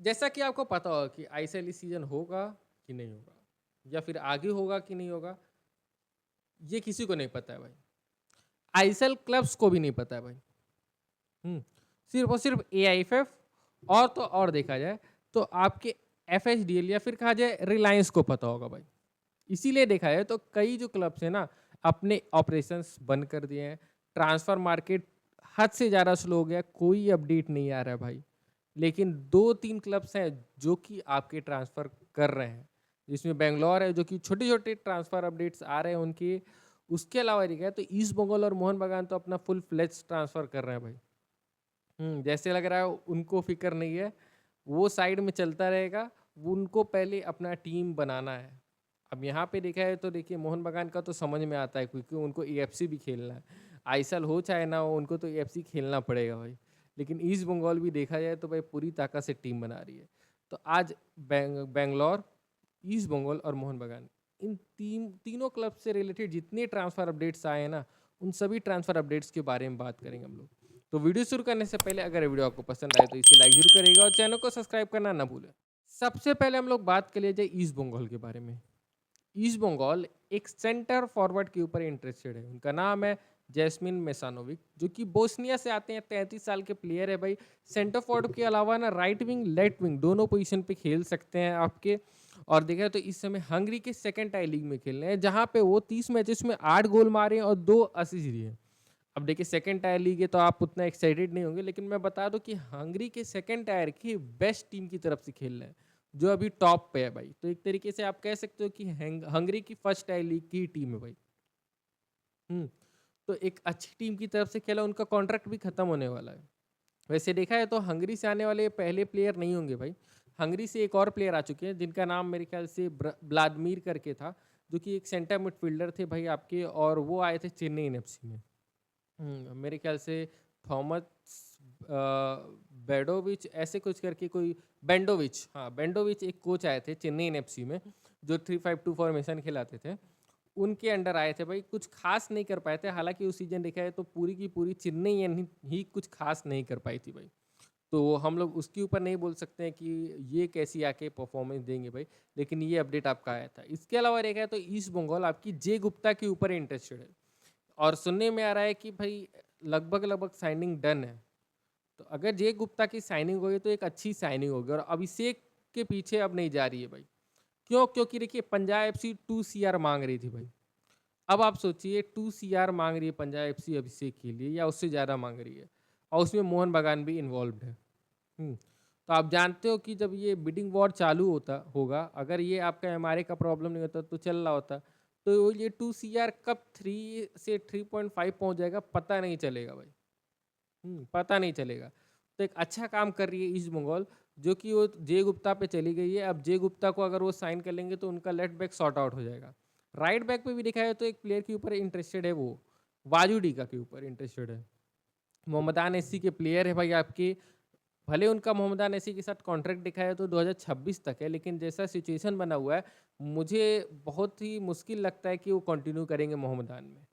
जैसा कि आपको पता होगा कि आईएसएल इस सीज़न होगा कि नहीं होगा या फिर आगे होगा कि नहीं होगा, ये किसी को नहीं पता है भाई। आईएसएल क्लब्स को भी नहीं पता है भाई। सिर्फ़ और सिर्फ़ एआईएफएफ और तो और देखा जाए तो आपके एफएचडीएल या फिर कहा जाए रिलायंस को पता होगा भाई। इसीलिए देखा जाए तो कई जो क्लब्स हैं ना, अपने ऑपरेशंस बंद कर दिए हैं। ट्रांसफ़र मार्केट हद से ज़्यादा स्लो हो गया, कोई अपडेट नहीं आ रहा है भाई। लेकिन 2-3 क्लब्स हैं जो कि आपके ट्रांसफ़र कर रहे हैं। जिसमें बैंगलोर है जो कि छोटे-छोटे ट्रांसफ़र अपडेट्स आ रहे हैं उनके। उसके अलावा देखा जाए तो ईस्ट बंगाल और मोहन बागान तो अपना फुल फ्लेज्ड ट्रांसफ़र कर रहे हैं भाई। जैसे लग रहा है उनको फ़िक्र नहीं है, वो साइड में चलता रहेगा, वो उनको पहले अपना टीम बनाना है। अब यहाँ पे देखा है तो देखिए मोहन बागान का तो समझ में आता है क्योंकि उनको एएफसी भी खेलना है। आईएसएल हो चाहे ना हो उनको तो एएफसी खेलना पड़ेगा भाई। लेकिन ईस्ट बंगाल भी देखा जाए तो भाई पूरी ताकत से टीम बना रही है। तो आज बैंगलोर, ईस्ट बंगाल और मोहन बागान इन तीनों क्लब से रिलेटेड जितने ट्रांसफ़र अपडेट्स आए हैं ना, उन सभी ट्रांसफ़र अपडेट्स के बारे में बात करेंगे हम लोग। तो वीडियो शुरू करने से पहले अगर वीडियो आपको पसंद आए तो इसे लाइक जरूर करिएगा और चैनल को सब्सक्राइब करना ना भूलें। सबसे पहले हम लोग बात कर लिए जाए ईस्ट बंगाल के बारे में। ईस्ट बंगाल एक सेंटर फॉरवर्ड के ऊपर इंटरेस्टेड है। उनका नाम है जैस्मिन मेसानोविक, जो कि बोस्निया से आते हैं। 33 साल के प्लेयर है भाई। सेंटर फॉरवर्ड के अलावा ना राइट विंग लेफ्ट विंग दोनों पोजीशन पे खेल सकते हैं आपके। और देखा तो इस समय हंगरी के सेकंड टाई लीग में खेल रहे हैं, जहां पे वो 30 मैचेस में 8 गोल मारे हैं और 2 असिस्ट दिए हैं। अब देखिए सेकंड टायर लीग है तो आप उतना एक्साइटेड नहीं होंगे, लेकिन मैं बता दूं कि हंगरी के सेकंड टायर की बेस्ट टीम की तरफ से खेल रहे हैं, जो अभी टॉप पे है भाई। तो एक तरीके से आप कह सकते हो कि हंगरी की फर्स्ट टायर लीग की टीम है भाई। हम्म तो एक अच्छी टीम की तरफ से खेला, उनका कॉन्ट्रैक्ट भी खत्म होने वाला है। वैसे देखा है तो हंगरी से आने वाले पहले प्लेयर नहीं होंगे भाई। हंगरी से एक और प्लेयर आ चुके हैं जिनका नाम मेरे ख्याल से व्लादिमीर करके था, जो कि एक सेंटर मिडफील्डर थे भाई आपके, और वो आए थे चेन्नई एफसी में। मेरे ख्याल से थॉमस बेडोविच ऐसे कुछ करके कोई, बेंडोविच, हाँ बेंडोविच एक कोच आए थे चेन्नई एफसी में, जो 3-5-2 फॉर्मेशन खिलाते थे। उनके अंडर आए थे भाई, कुछ खास नहीं कर पाए थे। हालांकि उस सीजन देखा है तो पूरी की पूरी चेन्नई ही कुछ खास नहीं कर पाई थी भाई। तो हम लोग उसके ऊपर नहीं बोल सकते हैं कि ये कैसी आके परफॉर्मेंस देंगे भाई। लेकिन ये अपडेट आपका आया था। इसके अलावा देखा है तो ईस्ट बंगाल आपकी जे गुप्ता के ऊपर इंटरेस्टेड है, और सुनने में आ रहा है कि भाई लगभग लगभग साइनिंग डन है। तो अगर जे गुप्ता की साइनिंग होगी तो एक अच्छी साइनिंग होगी, और अभिषेक के पीछे अब नहीं जा रही है भाई। क्यों? क्योंकि देखिए पंजाब एफसी 2 CR मांग रही थी भाई। अब आप सोचिए 2 CR मांग रही है पंजाब एफसी अभिषेक के लिए, या उससे ज़्यादा मांग रही है, और उसमें मोहन बागान भी इन्वॉल्व है। तो आप जानते हो कि जब ये बिडिंग वॉर चालू होता होगा, अगर ये आपका एमआरए का प्रॉब्लम नहीं होता तो चल रहा होता, तो ये 2 CR कब 3 से 3.5 पहुंच जाएगा पता नहीं चलेगा भाई। पता नहीं चलेगा। तो एक अच्छा काम कर रही है ईस्ट बंगाल, जो कि वो जे गुप्ता पे चली गई है। अब जे गुप्ता को अगर वो साइन कर लेंगे तो उनका लेफ्ट बैक सॉर्ट आउट हो जाएगा। राइट बैक पे भी देखा है तो एक प्लेयर के ऊपर इंटरेस्टेड है, वो वाजुडीका के ऊपर इंटरेस्टेड है। मोहम्मदान एसी के प्लेयर है भाई आपके। भले उनका मोहम्मदान एसी के साथ कॉन्ट्रैक्ट दिखा है तो 2026 तक है, लेकिन जैसा सिचुएशन बना हुआ है, मुझे बहुत ही मुश्किल लगता है कि वो कंटिन्यू करेंगे मोहम्मदान में।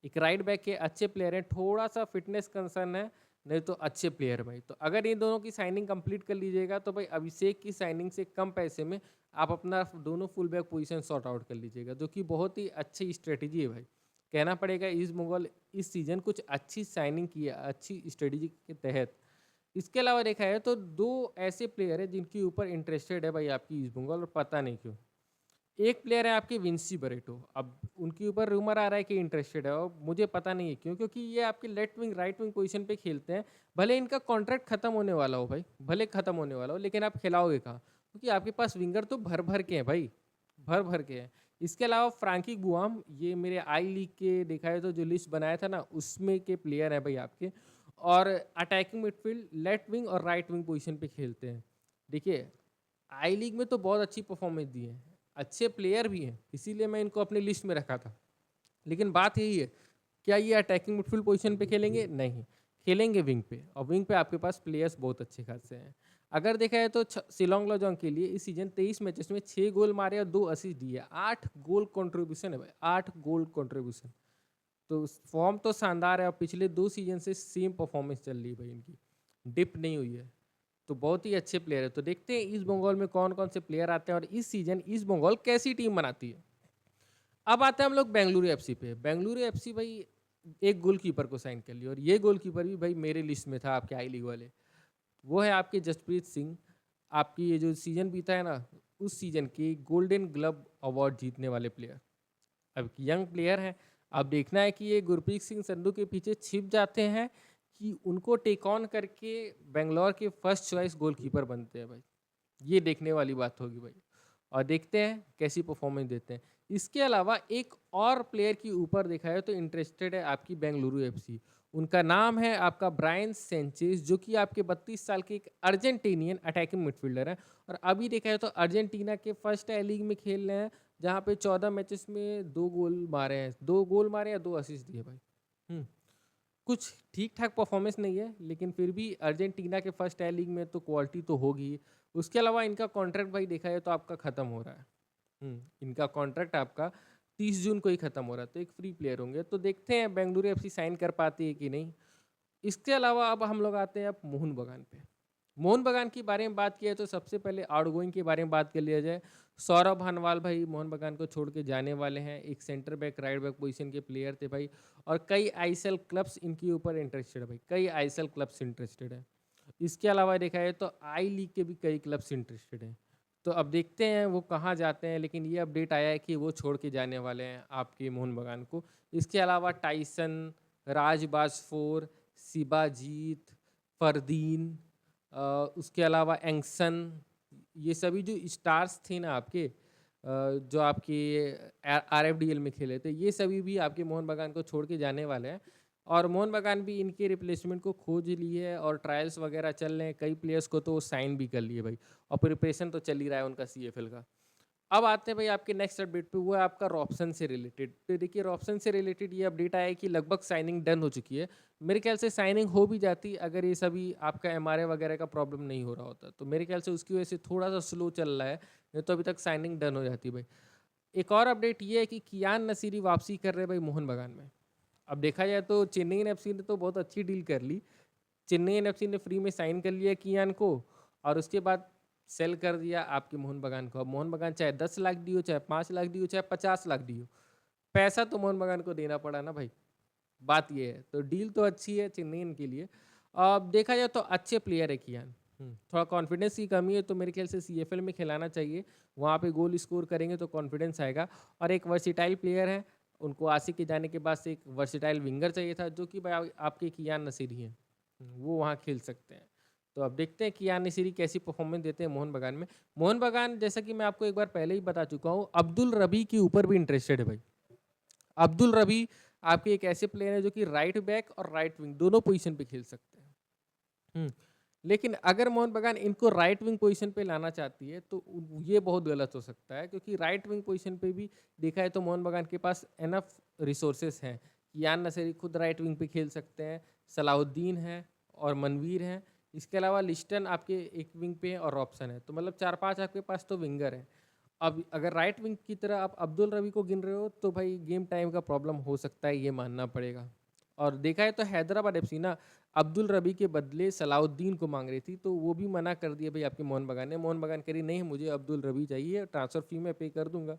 एक राइट बैक के अच्छे प्लेयर हैं, थोड़ा सा फिटनेस कंसर्न है, नहीं तो अच्छे प्लेयर भाई। तो अगर इन दोनों की साइनिंग कंप्लीट कर लीजिएगा तो भाई अभिषेक की साइनिंग से कम पैसे में आप अपना दोनों full back position sort out कर लीजिएगा, जो कि बहुत ही अच्छी स्ट्रेटेजी है भाई। कहना पड़ेगा ईस्ट बंगाल इस सीजन कुछ अच्छी साइनिंग की है, अच्छी स्ट्रेटेजी के तहत। इसके अलावा देखा है तो दो ऐसे प्लेयर है जिनके ऊपर इंटरेस्टेड है भाई आपकी ईस्ट बंगाल, और पता नहीं क्यों। एक प्लेयर है आपके विंसी बरेटो। अब उनके ऊपर रूमर आ रहा है कि इंटरेस्टेड है, और मुझे पता नहीं है क्यों, क्योंकि ये आपके left wing right wing position पे खेलते हैं। भले इनका कॉन्ट्रैक्ट खत्म होने वाला हो भाई, भले खत्म होने वाला हो, लेकिन आप खिलाओगे कहाँ? क्योंकि आपके पास विंगर तो भर भर के हैं भाई, भर भर के हैं। इसके अलावा फ्रांकी गुआम, ये मेरे आई लीग के देखा है तो जो लिस्ट बनाया था ना उसमें के प्लेयर है भाई आपके। और अटैकिंग मिडफील्ड लेफ्ट विंग और राइट विंग पोजीशन पे खेलते हैं। देखिए आई लीग में तो बहुत अच्छी परफॉर्मेंस दी है, अच्छे प्लेयर भी हैं, इसीलिए मैं इनको अपनी लिस्ट में रखा था। लेकिन बात यही है, क्या ये अटैकिंग मिडफील्ड पोजीशन पे खेलेंगे? नहीं, खेलेंगे विंग पे, और विंग पे आपके पास प्लेयर्स बहुत अच्छे खासे हैं। अगर देखा है तो शिलोंग लोजोंग के लिए इस सीजन 23 मैचेस में 6 गोल मारे और 2 असिस्ट दिए, 8 गोल कंट्रीब्यूशन है भाई, 8 गोल कंट्रीब्यूशन। तो फॉर्म तो शानदार है, और पिछले 2 सीजन से सेम परफॉर्मेंस चल रही है भाई इनकी, डिप नहीं हुई है। तो बहुत ही अच्छे प्लेयर है। तो देखते हैं ईस्ट बंगाल में कौन-कौन से प्लेयर आते हैं और इस सीज़न ईस्ट बंगाल कैसी टीम बनाती है। अब आते हैं हम लोग बेंगलुरु एफसी पे। बेंगलुरु एफसी भाई एक गोलकीपर को साइन कर लिया और ये गोलकीपर भी भाई मेरे लिस्ट में था आपके आई लीग वाले। वो है आपके जसप्रीत सिंह। आपकी ये जो सीज़न बीता है ना, उस सीज़न के गोल्डन ग्लव अवार्ड जीतने वाले प्लेयर। अब यंग प्लेयर हैं, अब देखना है कि ये गुरप्रीत सिंह संधू के पीछे छिप जाते हैं कि उनको टेक ऑन करके बेंगलोर के फर्स्ट चॉइस गोलकीपर बनते हैं भाई। ये देखने वाली बात होगी भाई और देखते हैं कैसी परफॉर्मेंस देते हैं। इसके अलावा एक और प्लेयर की ऊपर देखा है तो इंटरेस्टेड है आपकी बेंगलुरु एफसी। उनका नाम है आपका ब्रायन सेंचेज, जो कि आपके 32 साल के एक अर्जेंटीनियन अटैकिंग मिडफील्डर हैं और अभी देखा है तो अर्जेंटीना के फर्स्ट ए लीग में खेल रहे हैं, जहाँ पे 14 मैचेस में 2 गोल मारे हैं, 2 गोल मारे या 2 असिस्ट दिए भाई। कुछ ठीक ठाक परफॉर्मेंस नहीं है, लेकिन फिर भी अर्जेंटीना के फर्स्ट ए लीग में तो क्वालिटी तो होगी ही। उसके अलावा इनका कॉन्ट्रैक्ट भाई देखा है तो आपका ख़त्म हो रहा है। इनका कॉन्ट्रैक्ट आपका 30 जून को ही ख़त्म हो रहा है, तो एक फ्री प्लेयर होंगे। तो देखते हैं बेंगलुरु एफसी साइन कर पाती है कि नहीं। इसके अलावा अब हम लोग आते हैं अब मोहन बगान पे। मोहन बगान के बारे में बात किया तो सबसे पहले आउटगोइंग के बारे में बात कर लिया जाए। सौरभ हनवाल भाई मोहन बगान को छोड़ के जाने वाले हैं। एक centre back right back position के प्लेयर थे भाई और कई आईएसएल क्लब्स इनके ऊपर इंटरेस्टेड है भाई, कई आईएसएल क्लब्स इंटरेस्टेड है। इसके अलावा देखा जाए तो आई लीग के भी कई क्लब्स इंटरेस्टेड हैं। तो अब देखते हैं वो कहाँ जाते हैं, लेकिन ये अपडेट आया है कि वो छोड़ के जाने वाले हैं आपके मोहन बगान को। इसके अलावा टाइसन, राज बाजफोर, सिबाजीत, फरदीन, उसके अलावा एंगसन, ये सभी जो स्टार्स थे ना आपके, जो आपके आरएफडीएल में खेले थे, ये सभी भी आपके मोहन बगान को छोड़ के जाने वाले हैं और मोहन बगान भी इनके रिप्लेसमेंट को खोज ली है और ट्रायल्स वगैरह चल रहे हैं। कई प्लेयर्स को तो साइन भी कर लिए भाई और प्रिपरेशन तो चल ही रहा है उनका सीएफएल का। अब आते हैं भाई आपके नेक्स्ट अपडेट पे, वो है आपका रॉब्सन से रिलेटेड। तो देखिए रॉब्सन से रिलेटेड ये अपडेट आया है कि लगभग साइनिंग डन हो चुकी है। मेरे ख्याल से साइनिंग हो भी जाती अगर ये सभी आपका एमआरए वगैरह का प्रॉब्लम नहीं हो रहा होता, तो मेरे ख्याल से उसकी वजह से थोड़ा सा स्लो चल रहा है, नहीं तो अभी तक साइनिंग डन हो जाती भाई। एक और अपडेट ये है कि कियान नसीरी वापसी कर रहे भाई मोहन बगान में। अब देखा जाए तो चेन्नई एफसी ने तो बहुत अच्छी डील कर ली। चेन्नई एफसी ने फ्री में साइन कर लिया कियान को और उसके बाद सेल कर दिया आपके मोहन बगान को। अब मोहन बगान चाहे 10 लाख दी हो, चाहे 5 लाख दी हो, चाहे 50 लाख दी हो, पैसा तो मोहन बगान को देना पड़ा ना भाई। बात ये है, तो डील तो अच्छी है चेन्नई के लिए। अब देखा जाए तो अच्छे प्लेयर है कियान। थोड़ा कॉन्फिडेंस की कमी है, तो मेरे ख्याल से सीएफएल में खिलाना चाहिए। वहाँ पे गोल स्कोर करेंगे तो कॉन्फिडेंस आएगा। और एक वर्सिटाइल प्लेयर है, उनको आसिक के जाने के बाद से एक वर्सिटाइल विंगर चाहिए था, जो कि भाई आपके कियान नसीरी हैं। वो वहाँ खेल सकते हैं। तो अब देखते हैं कियान नसीरी कैसी परफॉर्मेंस देते हैं मोहन बगान में। मोहन बगान जैसा कि मैं आपको एक बार पहले ही बता चुका हूँ, अब्दुल रबी के ऊपर भी इंटरेस्टेड है भाई। अब्दुल रबी आपके एक ऐसे प्लेयर है जो कि राइट बैक और राइट विंग दोनों पोजीशन पे खेल सकते हैं। लेकिन अगर मोहन बगान इनको राइट विंग पोजीशन पे लाना चाहती है तो ये बहुत गलत हो सकता है, क्योंकि राइट विंग पोजीशन पे भी देखा है तो मोहन बगान के पास एनफ रिसोर्सेस हैं। कियान नसीरी खुद राइट विंग पे खेल सकते हैं, सलाहुद्दीन है और मनवीर हैं। इसके अलावा लिस्टन आपके एक विंग पे है और रॉब्सन है, तो मतलब 4-5 आपके पास तो विंगर है। अब अगर राइट विंग की तरह आप अब्दुल रबी को गिन रहे हो तो भाई गेम टाइम का प्रॉब्लम हो सकता है, ये मानना पड़ेगा। और देखा है तो हैदराबाद एफसी ना अब्दुल रबी के बदले सलाहुद्दीन को मांग रही थी, तो वो भी मना कर दिया भाई आपके मोहन बगान ने। मोहन बगान कह रही नहीं, मुझे अब्दुल रबी चाहिए, ट्रांसफ़र फी मैं पे कर दूंगा।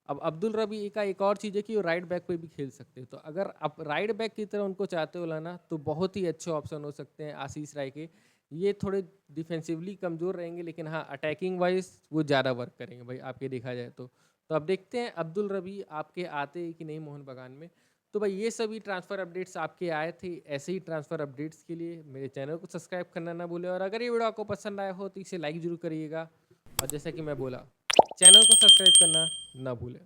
अब अब्दुल रबी का एक और चीज़ है कि वो राइट बैक पे भी खेल सकते हैं, तो अगर आप राइट बैक की तरह उनको चाहते हो लाना तो बहुत ही अच्छे ऑप्शन हो सकते हैं आशीष राय के। ये थोड़े डिफेंसिवली कमज़ोर रहेंगे, लेकिन हाँ अटैकिंग वाइज वो ज़्यादा वर्क करेंगे भाई आपके देखा जाए तो अब देखते हैं अब्दुल रबी आपके आते हैं कि नहीं मोहन बगान में। तो भाई ये सभी ट्रांसफ़र अपडेट्स आपके आए थे। ऐसे ही ट्रांसफ़र अपडेट्स के लिए मेरे चैनल को सब्सक्राइब करना ना भूलें, और अगर ये वीडियो आपको पसंद आया हो तो इसे लाइक ज़रूर करिएगा, और जैसा कि मैं बोला चैनल को सब्सक्राइब करना ना भूलें।